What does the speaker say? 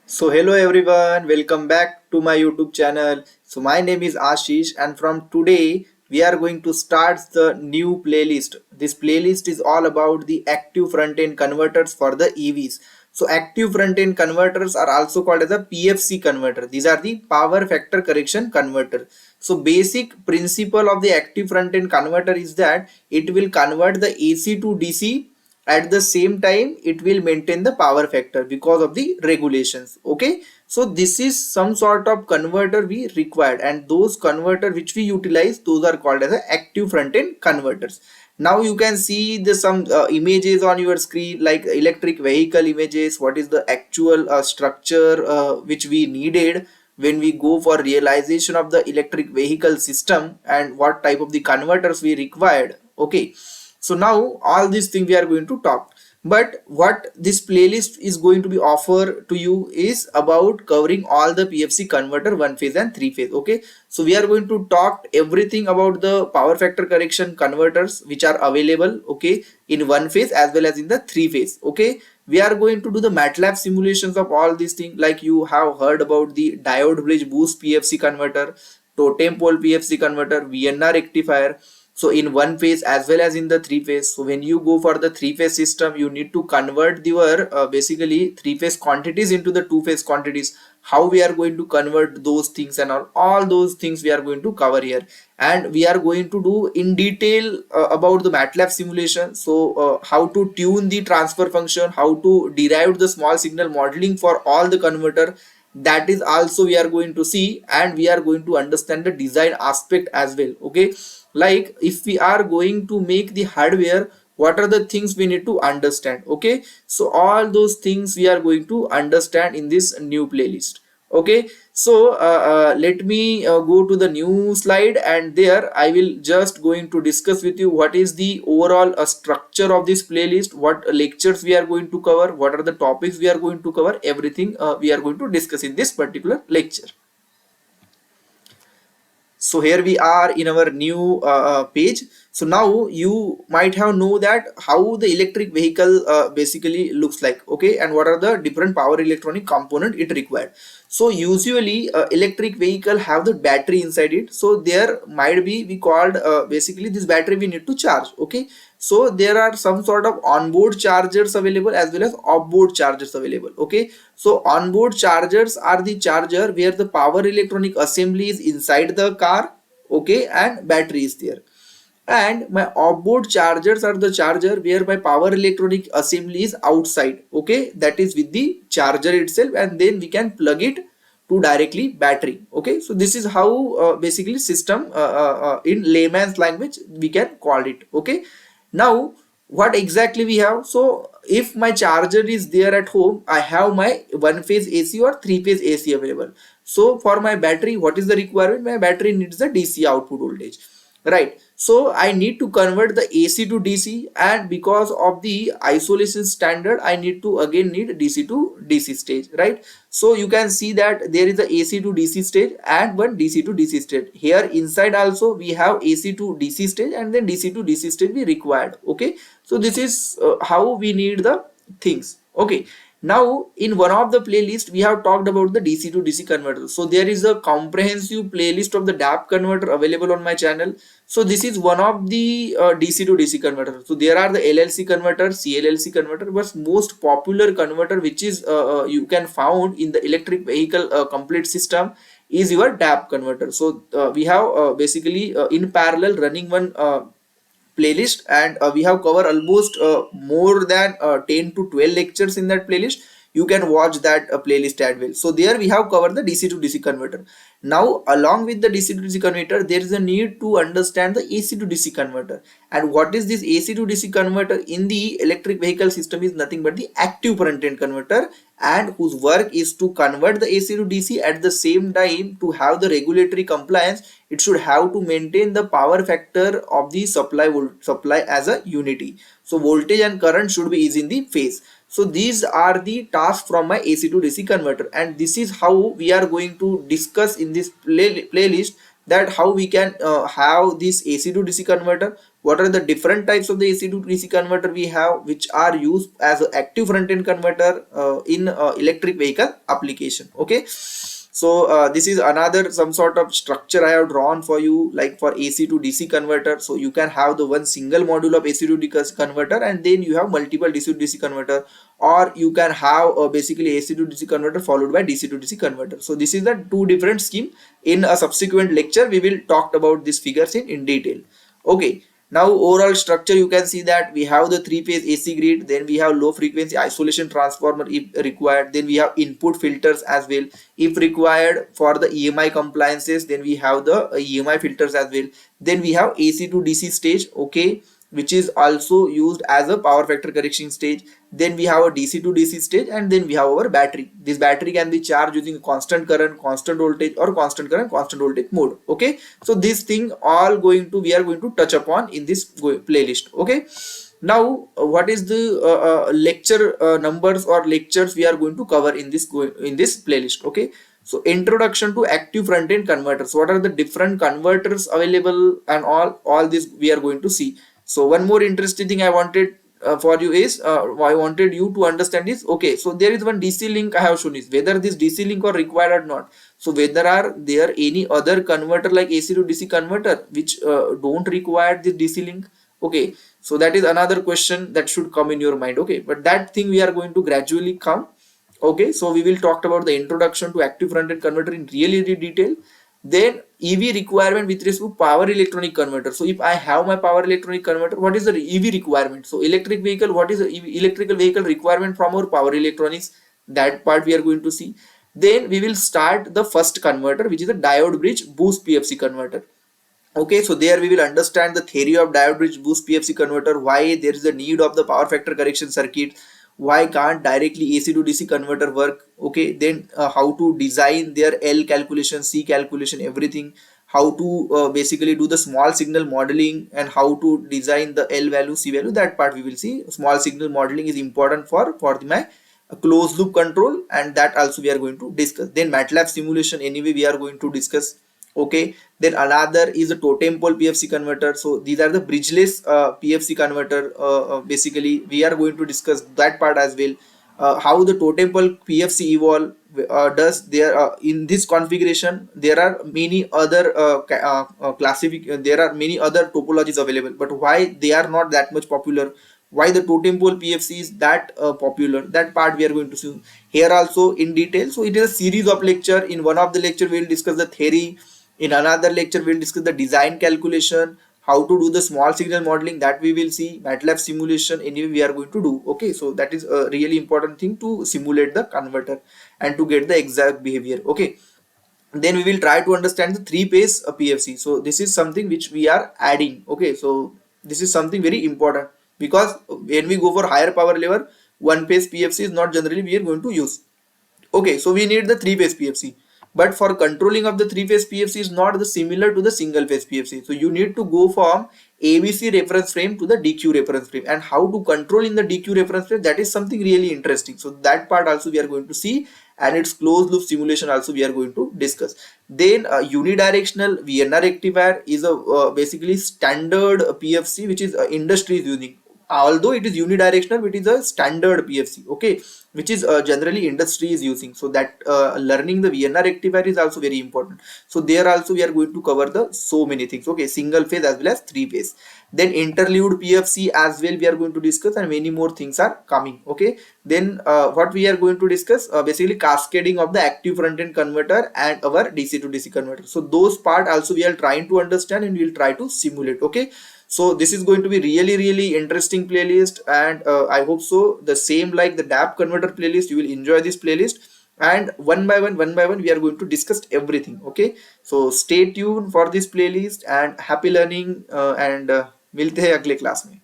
So hello everyone, welcome back to my YouTube channel. So my name is Ashish and from today we are going to start the new playlist. This playlist is all about the active front-end converters for the EVs. So active front-end converters are also called as a PFC converter. These are the power factor correction converter. So basic principle of the active front-end converter is that it will convert the AC to DC. At the same time it will maintain the power factor because of the regulations. Okay, so this is some sort of converter we required, and those converter which we utilize, those are called as a active front end converters. Now you can see the some images on your screen, like electric vehicle images. What is the actual structure which we needed when we go for realization of the electric vehicle system, and what type of the converters we required. Okay, so now all these things we are going to talk, but what this playlist is going to be offer to you is about covering all the PFC converter one phase and three phase. Okay, so we are going to talk everything about the power factor correction converters which are available, okay, in one phase as well as in the three phase. Okay, we are going to do the MATLAB simulations of all these things, like you have heard about the Diode Bridge Boost PFC converter, Totem pole PFC converter, Vienna rectifier. So in one phase as well as in the three phase. So when you go for the three phase system, you need to convert your basically three phase quantities into the two phase quantities. How we are going to convert those things and all those things we are going to cover here, and we are going to do in detail about the MATLAB simulation. So how to tune the transfer function, how to derive the small signal modeling for all the converter, that is also we are going to see, and we are going to understand the design aspect as well. Okay, like if we are going to make the hardware, what are the things we need to understand. Okay, so all those things we are going to understand in this new playlist. Okay, so let me go to the new slide, and there I will just going to discuss with you what is the overall structure of this playlist, what lectures we are going to cover, what are the topics we are going to cover, everything we are going to discuss in this particular lecture. So here we are in our new page. So now you might have know that how the electric vehicle basically looks like. Okay, and what are the different power electronic component it required. So usually electric vehicle have the battery inside it, so there might be we called basically this battery we need to charge. Okay, so there are some sort of onboard chargers available as well as offboard chargers available. Okay, so onboard chargers are the charger where the power electronic assembly is inside the car. Okay, and battery is there. And my offboard chargers are the charger where my power electronic assembly is outside. Okay, that is with the charger itself, and then we can plug it to directly battery. Okay, so this is how basically system in layman's language we can call it. Okay, now what exactly we have? So if my charger is there at home, I have my one phase AC or three phase AC available. So for my battery, what is the requirement? My battery needs the DC output voltage, right? So I need to convert the AC to DC, and because of the isolation standard, I need to again need DC to DC stage, right? So you can see that there is a AC to DC stage and one DC to DC stage. Here inside also we have AC to DC stage, and then DC to DC stage we required. Okay, so this is how we need the things. Okay, now in one of the playlist we have talked about the DC to DC converter. So there is a comprehensive playlist of the DAP converter available on my channel. So this is one of the DC to DC converter. So there are the LLC converter, CLLC converter, but most popular converter which is you can found in the electric vehicle complete system is your DAP converter. So we have basically in parallel running one playlist, and we have covered almost more than 10 to 12 lectures in that playlist. You can watch that playlist as well. So there we have covered the DC to DC converter. Now along with the DC to DC converter, there is a need to understand the AC to DC converter. And what is this AC to DC converter in the electric vehicle system is nothing but the active front end converter, and whose work is to convert the AC to DC. At the same time, to have the regulatory compliance, it should have to maintain the power factor of the supply as a unity. So voltage and current should be is in the phase. So these are the tasks from my AC to DC converter, and this is how we are going to discuss in this playlist that how we can have this AC to DC converter, what are the different types of the AC to DC converter we have which are used as an active front end converter in electric vehicle application. Okay, so this is another some sort of structure I have drawn for you, like for AC to DC converter. So you can have the one single module of AC to DC converter, and then you have multiple DC to DC converter, or you can have basically AC to DC converter followed by DC to DC converter. So this is the two different scheme. In a subsequent lecture we will talk about these figures in detail. Okay, now overall structure, you can see that we have the three-phase AC grid, then we have low frequency isolation transformer if required, then we have input filters as well if required for the EMI compliances, then we have the EMI filters as well, then we have AC to DC stage, okay, which is also used as a power factor correction stage, then we have a DC to DC stage, and then we have our battery. This battery can be charged using constant current, constant voltage, or constant current, constant voltage mode. Okay, so this thing all we are going to touch upon in this playlist. Okay, now what is the lecture numbers or lectures we are going to cover in this playlist? Okay, so introduction to active front end converters, what are the different converters available, and all this we are going to see. So one more interesting thing I wanted for you is I wanted you to understand is, okay, so there is one DC link I have shown is whether this DC link are required or not. So whether are there any other converter like AC to DC converter which don't require this DC link? Okay, so that is another question that should come in your mind. Okay, but that thing we are going to gradually come. Okay, so we will talk about the introduction to active front end converter in really detail. Then EV requirement with respect to power electronic converter. So if I have my power electronic converter, what is the EV requirement? So electric vehicle, what is the electrical vehicle requirement from our power electronics? That part we are going to see. Then we will start the first converter, which is a diode bridge boost PFC converter. Okay, so there we will understand the theory of diode bridge boost PFC converter, why there is a need of the power factor correction circuit, why can't directly AC to DC converter work. Okay, then how to design their L calculation, C calculation, everything, how to basically do the small signal modeling, and how to design the L value, C value. That part we will see. Small signal modeling is important for my closed loop control, and that also we are going to discuss. Then MATLAB simulation anyway we are going to discuss. Okay, then another is a totem pole PFC converter. So these are the bridgeless PFC converter. Basically we are going to discuss that part as well. How the totem pole PFC evolve does there in this configuration. There are many other there are many other topologies available, but why they are not that much popular, why the totem pole PFC is that popular, that part we are going to see here also in detail. So it is a series of lecture. In one of the lecture we will discuss the theory, in another lecture we will discuss the design calculation, how to do the small signal modeling, that we will see. MATLAB simulation anyway we are going to do. Okay, so that is a really important thing to simulate the converter and to get the exact behavior. Okay, then we will try to understand the three-phase PFC. So this is something which we are adding. Okay, so this is something very important, because when we go for higher power level, one phase PFC is not generally we are going to use. Okay, so we need the three-phase PFC, but for controlling of the three-phase PFC is not the similar to the single-phase PFC. So you need to go from ABC reference frame to the DQ reference frame, and how to control in the DQ reference frame, that is something really interesting. So that part also we are going to see, and its closed loop simulation also we are going to discuss. Then unidirectional Vienna rectifier is a basically standard PFC which is industry is using. Although it is unidirectional, it is a standard PFC. Okay, which is generally industry is using. So that learning the Vienna rectifier is also very important. So there also we are going to cover the so many things. Okay, single phase as well as three phase. Then interlude PFC as well we are going to discuss, and many more things are coming. Okay, then what we are going to discuss, basically cascading of the active front end converter and our DC to DC converter. So those part also we are trying to understand, and we will try to simulate. Okay, so this is going to be really interesting playlist, and I hope so the same like the DAP converter playlist, you will enjoy this playlist, and one by one we are going to discuss everything. Okay, so stay tuned for this playlist, and happy learning, and मिलते हैं अगले class में.